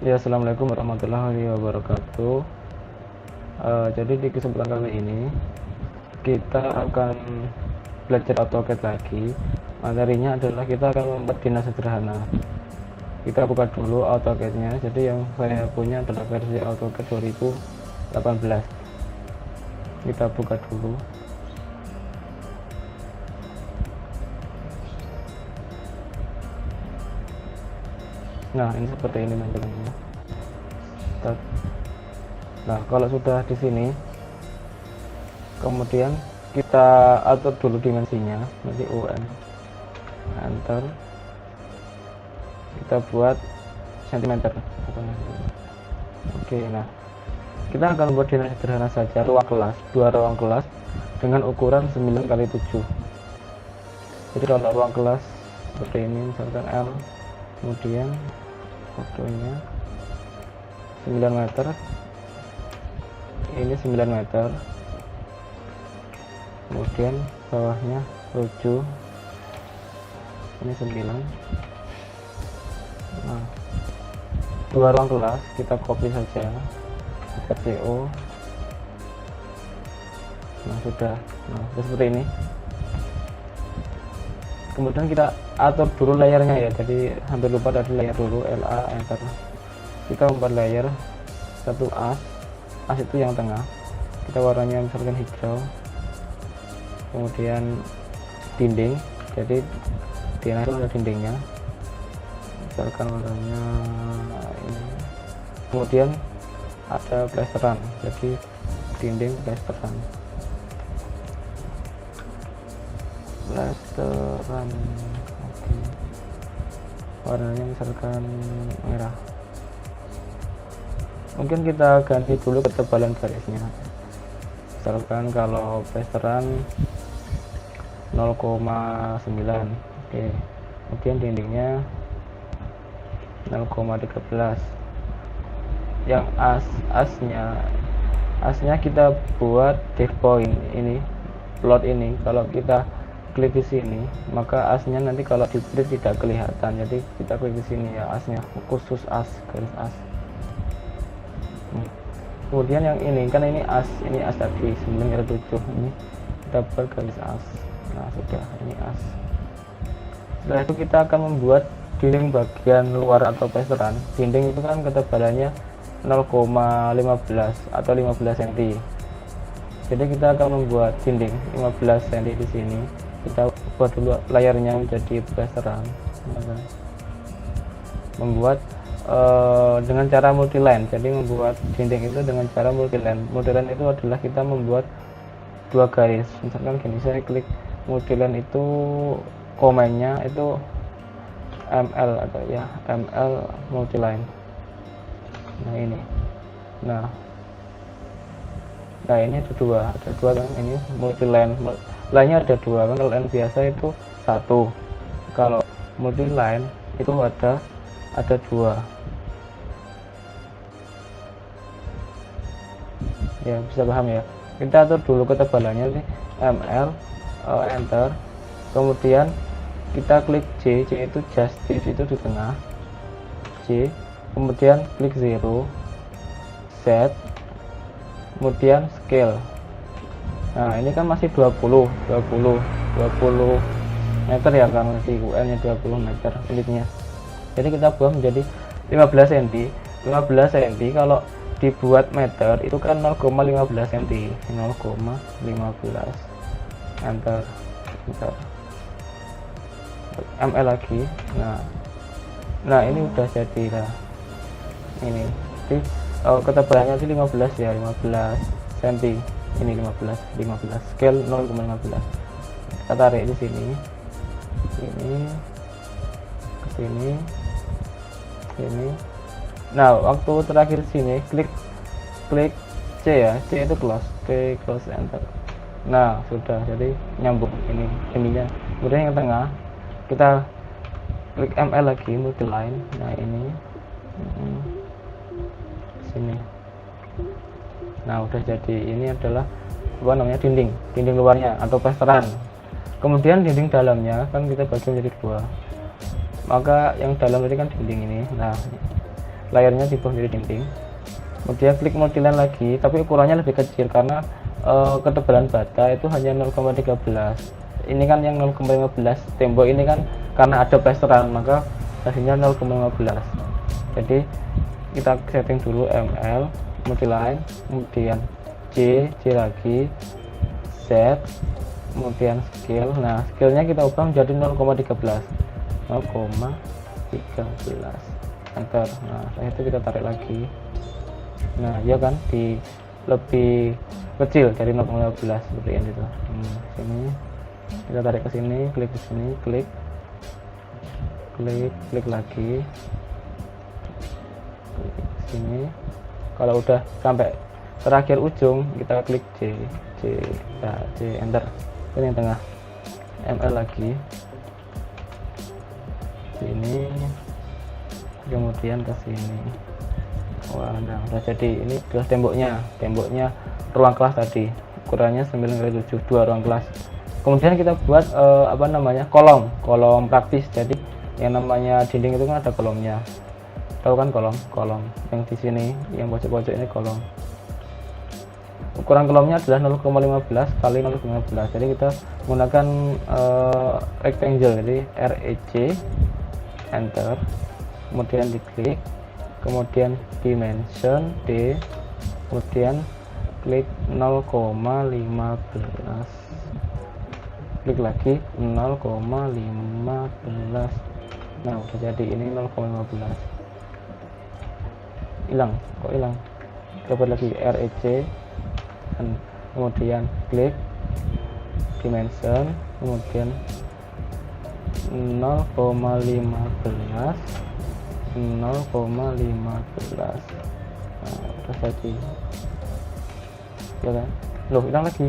Ya, assalamualaikum warahmatullahi wabarakatuh. Jadi di kesempatan kali ini kita akan belajar AutoCAD lagi. Materinya adalah kita akan membuat dinas sederhana. Kita buka dulu AutoCAD-nya. Jadi yang saya punya adalah versi AutoCAD 2018. Kita buka dulu. Nah, ini seperti ini tampilannya. Nah, kalau sudah di sini, kemudian kita atur dulu dimensinya, nanti UN, enter, kita buat cm. Oke, nah kita akan membuat dinas sederhana saja, ruang kelas, dua ruang kelas dengan ukuran 9 kali 7. Jadi kalau ruang kelas seperti ini, misalkan L, kemudian fotonya 9 meter, ini 9 meter, kemudian bawahnya 7, ini 9. Nah, dua ruang kelas kita copy saja, kita CO. Nah, sudah seperti ini. Kemudian kita atur dulu layarnya ya, jadi hampir lupa tadi layer dulu, LA enter. Kita membuat layer satu as itu yang tengah, kita warnanya misalkan hijau. Kemudian dinding, jadi di itu ada dindingnya, misalkan warnanya ini. Kemudian ada plesteran, jadi dinding plesteran. Oke. Warnanya misalkan merah. Mungkin kita ganti dulu ketebalan garisnya, misalkan kalau plesteran 0,9. Oke. Kemudian dindingnya 0,13. Yang asnya kita buat div point ini, plot ini. Kalau kita klik di sini, maka asnya nanti kalau di print tidak kelihatan. Jadi kita klik di sini ya, asnya khusus as, garis as. Kemudian yang ini kan ini as tadi 9,7, ini kita buat garis as. Nah, sudah, ini as. Setelah itu kita akan membuat dinding bagian luar atau plesteran. Dinding itu kan ketebalannya 0,15 atau 15 cm. Jadi kita akan membuat dinding 15 cm di sini. Kita buat dulu layarnya menjadi plesteran. Membuat dengan cara multiline. Jadi membuat dinding itu dengan cara multiline. Multiline itu adalah kita membuat dua garis. Misalkan gini, saya klik multiline itu komennya itu ML atau ya ML multiline. Nah ini, nah ini ada dua kan, ini multiline. Lainnya ada dua kan, kalau line biasa itu satu, kalau multiline itu ada dua. Ya, bisa paham ya. Kita atur dulu ketebalannya nih, ML, enter. Kemudian kita klik J itu justice, itu di tengah J. Kemudian klik 0, set, kemudian scale. Nah, ini kan masih 20 meter ya, kan masih UN nya 20 meter unitnya. Jadi kita buat menjadi 15 cm. 15 cm kalau dibuat meter itu kan 0,15 cm. 0,15, enter. ML lagi. Nah ini udah jadi lah. Ini jadi ketebalannya sih 15 ya, 15 cm. Ini 15 scale 0,15. Kita tarik di sini, ke sini. Nah, waktu terakhir sini klik C ya, C itu close, enter. Nah, sudah, jadi nyambung ininya. Kemudian yang tengah kita klik ML lagi, multiline. Nah ini sini. Nah, udah jadi. Ini adalah dinding luarnya atau plesteran. Kemudian dinding dalamnya kan kita bagi menjadi dua, maka yang dalam tadi kan dinding ini. Nah layarnya di bawah dari dinding. Kemudian klik multiline lagi, tapi ukurannya lebih kecil karena ketebalan bata itu hanya 0,13. Ini kan yang 0,15, tembok ini kan karena ada plesteran maka hasilnya 0,15. Jadi kita setting dulu ml multiline, kemudian C lagi, Z, kemudian scale. Nah, scale-nya kita ubah menjadi 0,13. Enter. Nah, setelah itu kita tarik lagi. Nah, ya kan di lebih kecil dari 0,15 seperti ini tuh. Sini kita tarik ke sini, klik di sini, klik lagi, klik sini. Kalau udah sampai terakhir ujung kita klik C, enter. Ini yang tengah, ml lagi, sini, kemudian ke sini. Wah, nah udah jadi. Ini adalah temboknya ruang kelas tadi, ukurannya 9x7, 2 ruang kelas. Kemudian kita buat kolom praktis. Jadi yang namanya dinding itu kan ada kolomnya, tahu kan kolom yang di sini, yang pojok-pojok ini kolom. Ukuran kolomnya adalah 0,15 kali 0,15. Jadi kita menggunakan rectangle, jadi REC, enter, kemudian diklik, kemudian dimension D, kemudian klik 0,15, klik lagi 0,15. Nah udah jadi. Ini 0,15. Hilang, kok hilang? Coba lagi REC, kemudian klik dimension, kemudian 0,15. Nah udah jadi, ya kan? Loh, hilang lagi.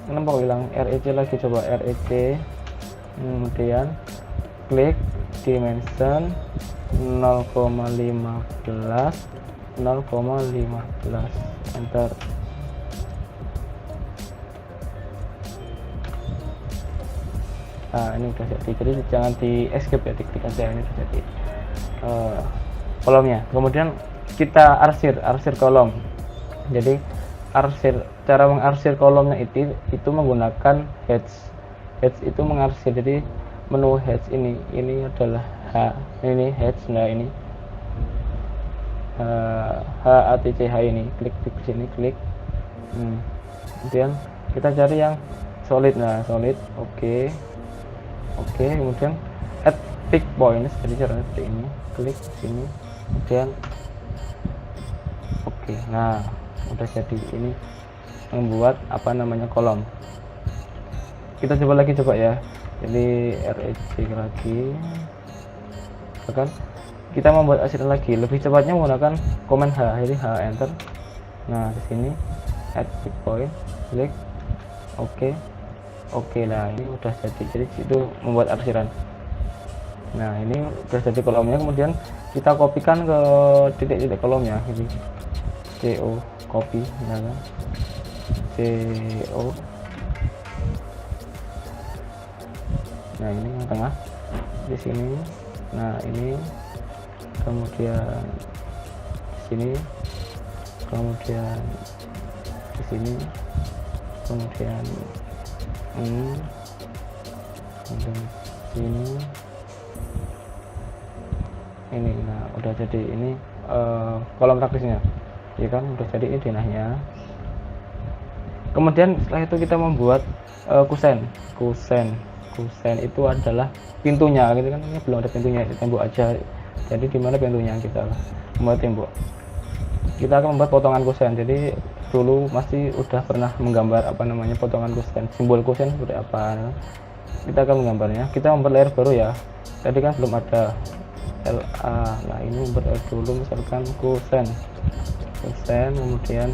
Kenapa hilang? REC lagi, coba REC, kemudian klik dimension 0,15, enter. Nah ini udah jadi. Jadi jangan di escape ya, diklik aja. Ini udah jadi kolomnya. Kemudian kita arsir kolom. Jadi cara mengarsir kolomnya itu menggunakan heads itu mengarsir. Jadi menu heads ini adalah ini heads. Nah ini HATCH ini, klik di sini, klik. Kemudian kita cari yang solid. Nah solid, oke, kemudian add pick points. Jadi caranya seperti ini, klik sini, kemudian oke. Nah udah jadi. Ini membuat kolom. Kita coba ya. Jadi REC lagi, kan kita membuat arsiran lagi. Lebih cepatnya menggunakan command H. Jadi H, enter. Nah di sini add pick point, klik oke. Nah ini udah jadi. Jadi itu membuat arsiran. Nah ini udah jadi kolomnya. Kemudian kita kopikan ke titik-titik kolomnya. Jadi CO, copy, ya kan? CO. Nah ini yang tengah di sini. Nah ini, kemudian di sini, kemudian di sini, kemudian ini, kemudian sini. Ini. Nah udah jadi. Ini kolom praktisnya, ya kan? Udah jadi. Ini denahnya. Kemudian setelah itu kita membuat kusen itu adalah pintunya, gitu kan? Ini belum ada pintunya, tembok aja. Jadi dimana pintunya? Kita membuat tembok. Kita akan membuat potongan kusen. Jadi dulu masih udah pernah menggambar potongan kusen, simbol kusen seperti apa. Kita akan menggambarnya. Kita membuat layer baru ya. Tadi kan belum ada LA. Nah ini membuat dulu, misalkan kusen, kemudian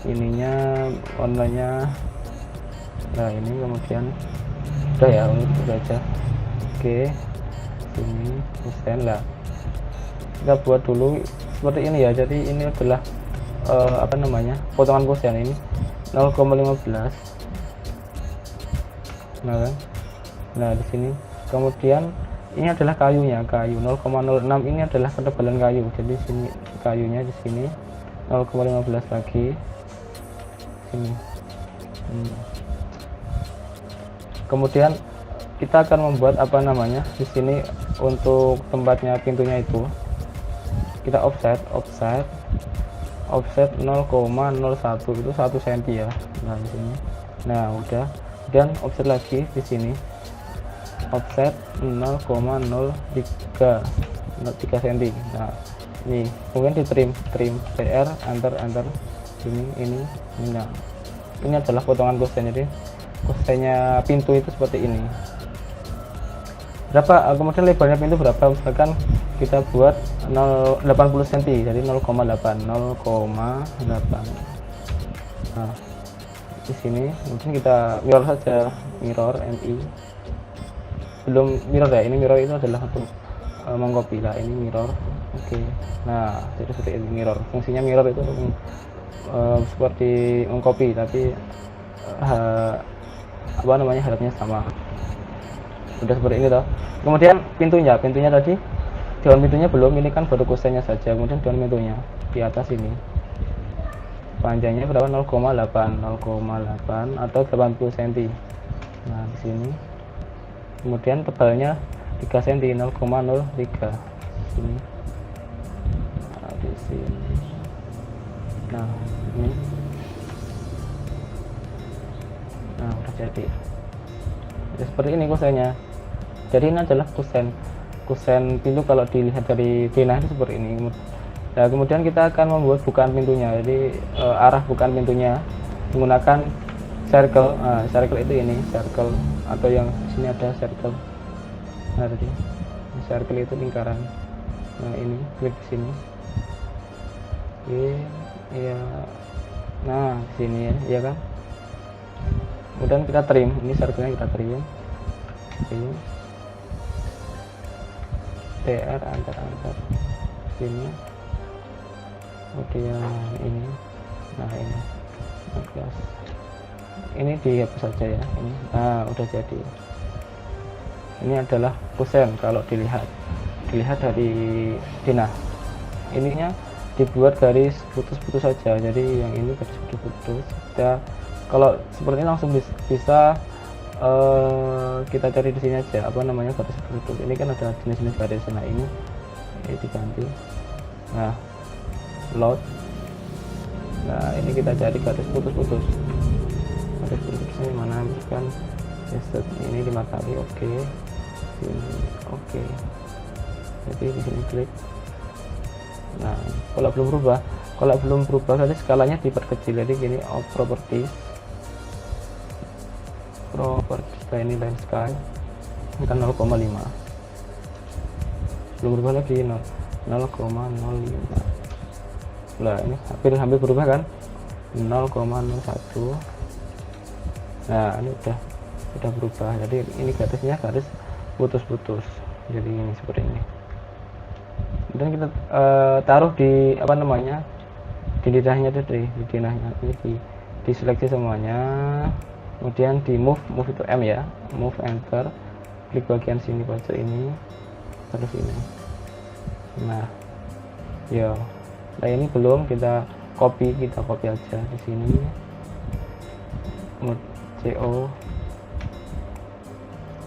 ininya warnanya. Nah ini kemudian udah ya, udah aja. Oke, sini kusen lah. Kita buat dulu seperti ini ya. Jadi ini adalah potongan kusen ini 0,15. Nah di sini kemudian ini adalah kayunya, kayu 0,06 ini adalah ketebalan kayu. Jadi sini kayunya di sini 0,15 lagi sini. Kemudian kita akan membuat apa namanya di sini untuk tempatnya pintunya itu kita offset 0,01 itu 1 cm ya. Nah di sini, nah udah, dan offset lagi di sini offset 0,03 cm. Nah ini kemudian di trim TR enter ini. Nah ini adalah potongan kosen. Jadi kosennya pintu itu seperti ini. Berapa kemudian lebarnya pintu berapa, misalkan kita buat 80 cm, jadi 0,8. Nah di sini mungkin kita mirror saja, mirror MI, belum mirror ya, ini mirror itu adalah untuk mengcopy lah, ini mirror. Oke. Nah jadi seperti ini mirror, fungsinya mirror itu untuk seperti mengcopy, tapi apa namanya, harapnya sama. Udah seperti ini toh. Kemudian pintunya tadi daun pintunya belum, ini kan baru kosennya saja. Kemudian daun pintunya di atas ini panjangnya berapa, 0,8 atau 80 cm. Nah di sini kemudian tebalnya 3 cm, 0,03 sini. Nah di sini, nah ini, nah udah jadi. Ya, seperti ini kosennya. Jadi ini adalah kusen pintu kalau dilihat dari denah itu seperti ini. Nah kemudian kita akan membuat bukaan pintunya. Jadi arah bukaan pintunya menggunakan circle. Circle itu ini circle, atau yang sini ada circle. Nah tadi circle itu lingkaran. Nah ini klik di sini. Iya. Nah di sini ya kan. Kemudian kita trim, ini circle-nya kita trim. TR antar sini. Kemudian ini, nah ini 14. Ini dihapus saja ya ini. Nah udah jadi. Ini adalah kusen kalau dilihat dari denah. Ininya dibuat garis putus-putus saja, jadi yang ini garis putus-putus. Kalau seperti ini langsung bisa kita cari di sini aja, apa namanya, garis putus. Ini kan ada jenis-jenis garis. Nah ini diganti. Nah load. Nah ini kita cari garis putus-putus. Garis putusnya mana, misalkan ini 5 kali. Oke. Sini oke. Jadi di sini klik. Nah kalau belum berubah berarti skalanya diperkecil. Jadi gini, properties, ini line sky kan 0,5, belum berubah lagi 0,05. Lah ini hampir berubah kan, 0,01. Nah ini udah berubah. Jadi ini garisnya garis putus-putus, jadi ini seperti ini. Dan kita taruh di apa namanya, di lidahnya tadi, di denahnya ini diseleksi semuanya. Kemudian di move itu M ya, move enter, klik bagian sini pojok ini, terus ini. Nah ya, nah ini belum, kita copy aja di sini, CO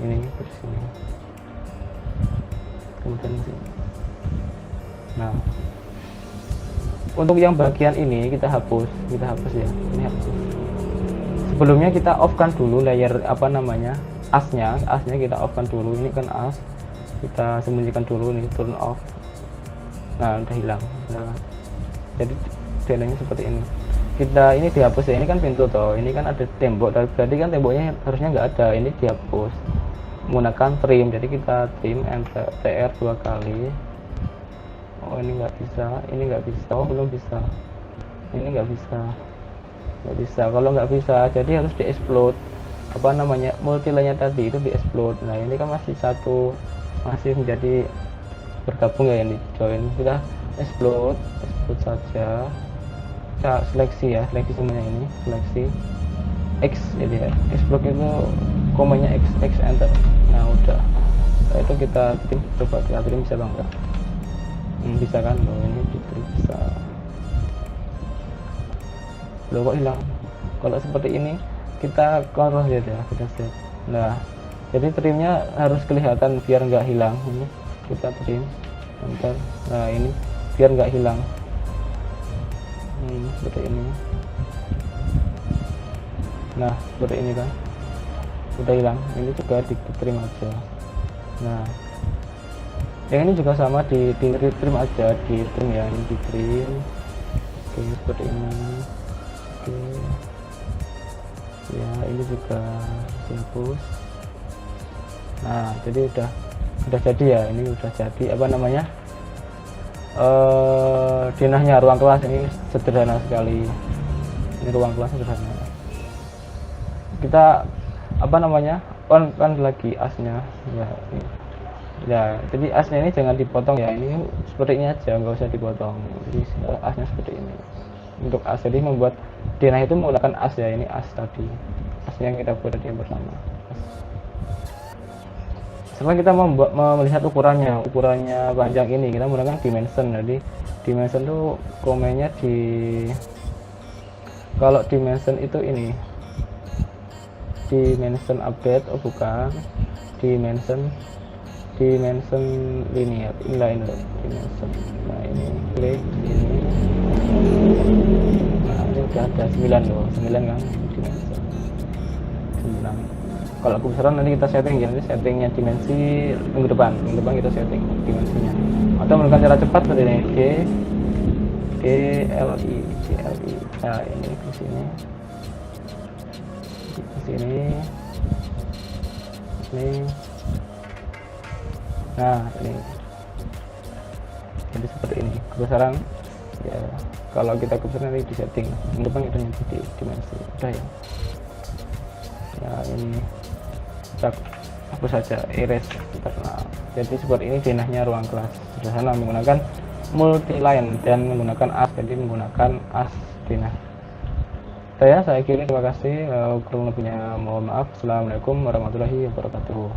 ini ke sini, kemudian di sini. Nah untuk yang bagian ini kita hapus ya, ini hapus. Sebelumnya kita off kan dulu layer apa namanya, asnya kita off kan dulu. Ini kan as, kita sembunyikan dulu nih, turn off. Nah udah hilang. Nah, jadi denahnya seperti ini. Kita ini dihapus ya, ini kan pintu toh, ini kan ada tembok, berarti kan temboknya harusnya nggak ada. Ini dihapus menggunakan trim. Jadi kita trim enter TR 2 kali. Oh ini nggak bisa, oh belum bisa, ini nggak bisa. Kalau nggak bisa, jadi harus di-explode, apa namanya, multi-line tadi itu di-explode. Nah ini kan masih menjadi bergabung ya, ini join. Kita explode saja. Kita seleksi semuanya ini, seleksi X, jadi ya explode itu komanya X enter. Nah udah Setelah itu kita trim, coba kita trim bisa atau enggak. Bisa kan, loh ini di trim bisa. Loh kok hilang. Kalau seperti ini kita kontrol ya, kita set. Nah, jadi trimnya harus kelihatan biar nggak hilang. Ini kita trim, bentar. Nah ini biar nggak hilang. Seperti ini. Nah seperti ini kan, udah hilang. Ini juga di trim aja. Nah yang ini juga sama, di trim aja, di trim ya, ini di trim. Oke seperti ini. Oke ya, ini juga dihapus. Nah jadi udah jadi ya, ini udah jadi apa namanya, denahnya ruang kelas. Ini sederhana sekali, ini ruang kelas sederhana. Kita apa namanya, on kan lagi asnya ya, ini. Ya jadi asnya ini jangan dipotong ya, ini seperti ini aja, nggak usah dipotong. Jadi asnya seperti ini untuk as. Jadi membuat denah itu menggunakan as ya, ini as tadi, asnya yang kita buat tadi yang pertama. Setelah kita melihat ukurannya panjang ini, kita menggunakan dimension. Jadi dimension itu komennya di, kalau dimension itu ini dimension update, oh bukan, dimension linear, inilah ini dimension. Nah ini klik ini. Nah ini udah ada 9 loh, 9 kan dimension 9. Kalau kebesaran nanti kita setting ya, nanti settingnya dimensi minggu depan kita setting dimensinya, atau menggunakan cara cepat seperti ini, GLI. Nah ini ke sini, ini. Nah ini jadi seperti ini kebesaran ya. Kalau kita kebesaran nanti di setting minggu depan kita nyari di dimensi, udah ya. Ya ini kita hapus saja, erase internal. Jadi seperti ini denahnya ruang kelas sederhana menggunakan multi line dan menggunakan as. Jadi menggunakan as denah. Saya kira terima kasih. Kurang lebihnya mohon maaf. Assalamualaikum warahmatullahi wabarakatuh.